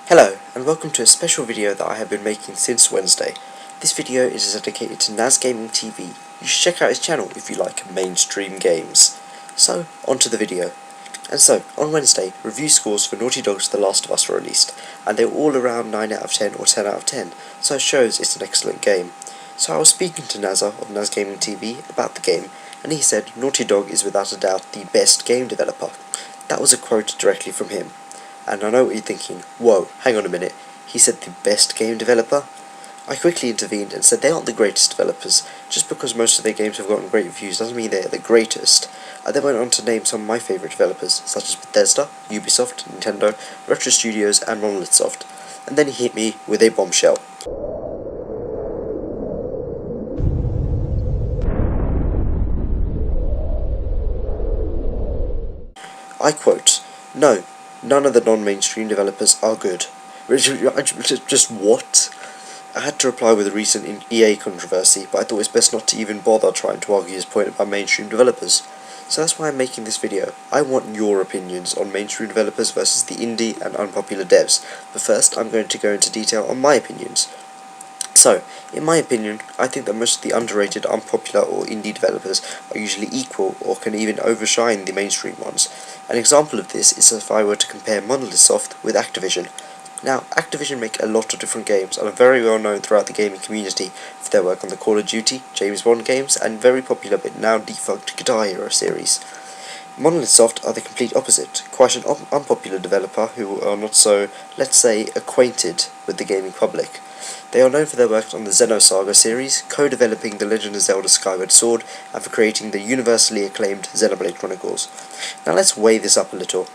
Hello, and welcome to a special video that I have been making since Wednesday. This video is dedicated to NazGamingTV. You should check out his channel if you like mainstream games. So, on to the video. And so, on Wednesday, review scores for Naughty Dog's The Last of Us were released, and they were all around 9 out of 10 or 10 out of 10, so it shows it's an excellent game. So I was speaking to Nazer of NazGamingTV about the game, and he said Naughty Dog is without a doubt the best game developer. That was a quote directly from him. And I know what you're thinking, whoa, hang on a minute, he said the best game developer? I quickly intervened and said they aren't the greatest developers. Just because most of their games have gotten great reviews doesn't mean they're the greatest. I then went on to name some of my favourite developers, such as Bethesda, Ubisoft, Nintendo, Retro Studios and Monolith Soft. And then he hit me with a bombshell. I quote, "No, none of the non-mainstream developers are good." Just what? I had to reply with a recent EA controversy, but I thought it's best not to even bother trying to argue his point about mainstream developers. So that's why I'm making this video. I want your opinions on mainstream developers versus the indie and unpopular devs. But first, I'm going to go into detail on my opinions. So, in my opinion, I think that most of the underrated, unpopular or indie developers are usually equal or can even overshine the mainstream ones. An example of this is if I were to compare Monolith Soft with Activision. Now, Activision make a lot of different games and are very well known throughout the gaming community for their work on the Call of Duty, James Bond games and very popular but now defunct Guitar Hero series. Monolith Soft are the complete opposite, quite an unpopular developer who are not so, let's say, acquainted with the gaming public. They are known for their work on the Xenosaga series, co-developing The Legend of Zelda Skyward Sword, and for creating the universally acclaimed Xenoblade Chronicles. Now let's weigh this up a little.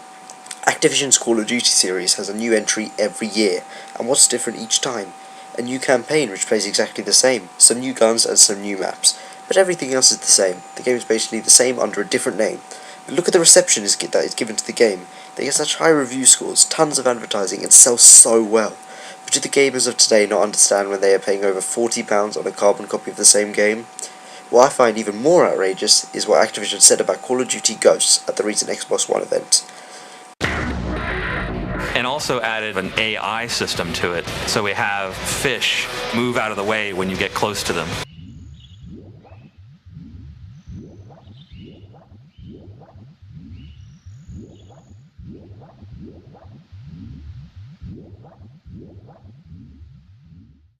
Activision's Call of Duty series has a new entry every year, and what's different each time? A new campaign which plays exactly the same, some new guns and some new maps, but everything else is the same. The game is basically the same under a different name. But look at the reception that is given to the game. They get such high review scores, tons of advertising, and sell so well. But do the gamers of today not understand when they are paying over £40 on a carbon copy of the same game? What I find even more outrageous is what Activision said about Call of Duty Ghosts at the recent Xbox One event. And also added an AI system to it, so we have fish move out of the way when you get close to them.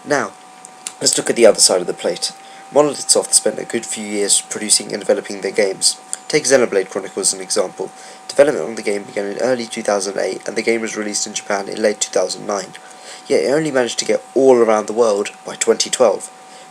Now, let's look at the other side of the plate. Monolith Soft spent a good few years producing and developing their games. Take Xenoblade Chronicles as an example. Development on the game began in early 2008 and the game was released in Japan in late 2009. Yet it only managed to get all around the world by 2012.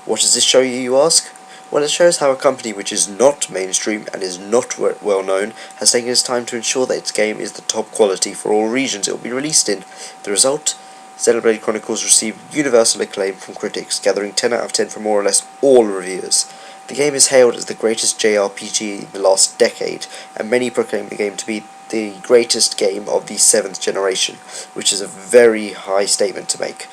What does this show you, you ask? Well, it shows how a company which is not mainstream and is not well known has taken its time to ensure that its game is the top quality for all regions it will be released in. The result? Xenoblade Chronicles received universal acclaim from critics, gathering 10 out of 10 from more or less all reviewers. The game is hailed as the greatest JRPG in the last decade, and many proclaim the game to be the greatest game of the 7th generation, which is a very high statement to make.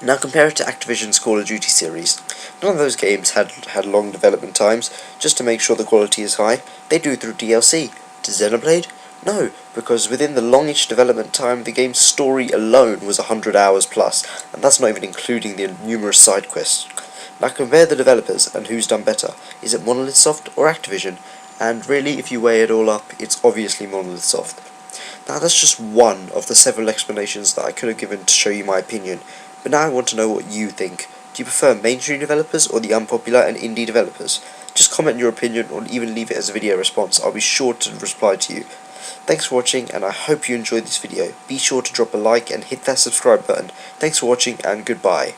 Now compare it to Activision's Call of Duty series. None of those games had long development times. Just to make sure the quality is high, they do it through DLC. To Xenoblade? No, because within the longish development time, the game's story alone was 100 hours plus, and that's not even including the numerous side quests. Now compare the developers and who's done better. Is it Monolith Soft or Activision? And really, if you weigh it all up, it's obviously Monolith Soft. Now that's just one of the several explanations that I could have given to show you my opinion, but now I want to know what you think. Do you prefer mainstream developers or the unpopular and indie developers? Just comment your opinion or even leave it as a video response. I'll be sure to reply to you. Thanks for watching, and I hope you enjoyed this video. Be sure to drop a like and hit that subscribe button. Thanks for watching, and goodbye.